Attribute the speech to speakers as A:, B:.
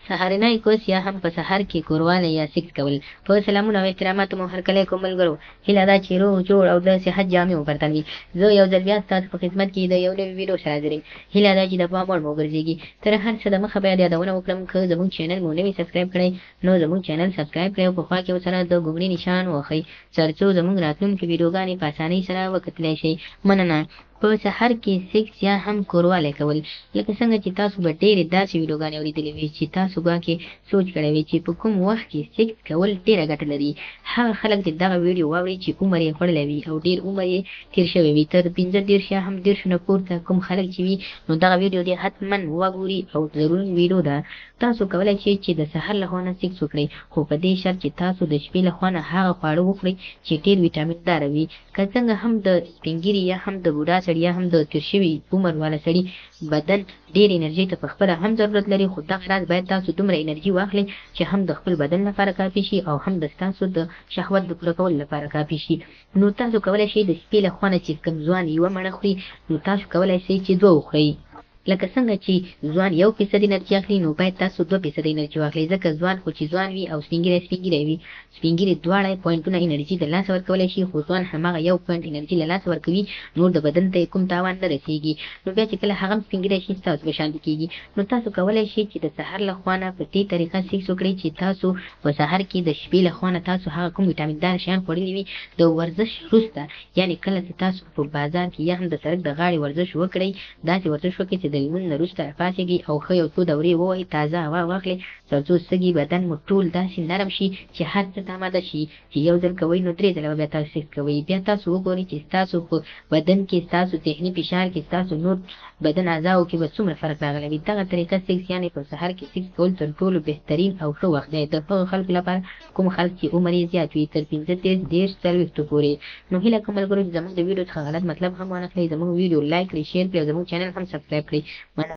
A: سهارنۍ کوس یا هم په سحر کې کوروالی یا سیکس کول. په سلامونه او احتراماتو مو هرکلی کوم ملګرو، هیله ده چې روغ جوړ او د صحت جامې مو پر تن وي. زه یو ځل بیا ستاسو په خدمت کې د یو نوي ویډیو سره حاضر یم. هیله ده چې د پام وړ مو وګرځېږي. تر هر څه دمخه باید یادونه وکړم که زموږ چینل مو نوي سبسکرایب کړی نو زموږ چینل سبسکرایب کړئ او په خوا کې ورسره د ګومړي نشان ووهئ تر څو زموږ راتلونکې ویډیوګانې په اسانۍ سره وکتلی شئ. مننه. په سحر کې سیکس یا هم کوروالی کول. لکه څنګه چې تاسو به ډېرې داسې ویډیوګانې اورېدلې وي چې تاسو ګواکې سوچ کړی وي چې په کوم وخت کې سیکس کول ډېره ګټه لري. هغه خلک چې دغه ویډیو واوري چې عمر یې خوړلی وي او ډېر عمر یې تېر شوی وي، تر 15 یا هم 30 نه پورته کوم خلک چې وي، نو دغه ویډیو دې حتما وګوري او ضروري ویډیو ده. تاسو کولی شئ چې د سحر له خوا نه سیکس وکړئ، خو په دې شرط چې تاسو د شپې له خوا نه هغه خواړه وخورئ چې ډېر ویټامین داره وي. که څنګه هم د سپین ږیري یا هم د بوډا سړي یا هم د تېر شوي عمر والا سړي بدن ډېر انرژي ته پخپله هم ضرورت لري، خو دغه راز باید تاسو دومره انرژي واخلئ چې هم د خپل بدن لپاره کافي شي او هم د ستاسو د شهوت د پوره کولو لپاره کافي شي. نو تاسو کولی شئ د شپې له خوا نه چې کوم ځوان یوه مڼه خوري، نو تاسو کولی شئ چې 2 وخورئ. لکه څنګه چې ځوان 1% انرژي اخلي، نو باید تاسو 2% انرژي واخلئ، ځکه ځوان خو چې ځوان وي او سپین ږیری وي، سپین ږیري دواړه پوینټونه انرژي د لاسه ورکولی شي، خو ځوان هماغه 1 پوینټ انرژي له لاسه ورکوي، نور د بدن ته یې کوم تاوان نه رسېږي. نو بیا چې کله هغه هم سپین ږیری شي ستاسو په شانتې کېږي. نو تاسو کولی شئ چې د سحر له خوا نه په دې طریقه سیکس وکړئ چې تاسو په سحر کې د شپې له خوا نه تاسو هغه کوم ویټامین دار شیان خوړلي وي د ورزش وروسته، یعنې کله چې تاسو په بازار کې یا هم د سړک د غاړې ورزش وکړئ، داسې ورزش وکړئ چې د لمونځ نه وروسته پاڅېږئ او ښه یو څو دورې ووهئ، تازه هوا واخلئ، تر څو سږي بدن مو ټول داسې نرم شي چې هر څه ته آماده شي چې یو ځل کوئ نو 3 ځله به بیا تاسو سیکس کوئ. بیا تاسو وګورئ چې ستاسو په بدن کې، ستاسو ذهني فشار کې، ستاسو نور بدن اعضاو کې به څومره فرق راغلی وي. دغه طریقه سیکس یعنې په سحر کې سیکس کول تر ټولو بهترین او ښه وخت دی د هغو خلکو لپاره کوم خلک چې عمر یې زیات وي، تر 15 30 40 پورې. نو هیله کوم ملګرو چې زموږ د ویډیو څخه غلط مطلب هم وانخلئ، زموږ ویډیو لایک کړئ، شیر کړئ او زموږ چینل هم سبسکرایب کړئ.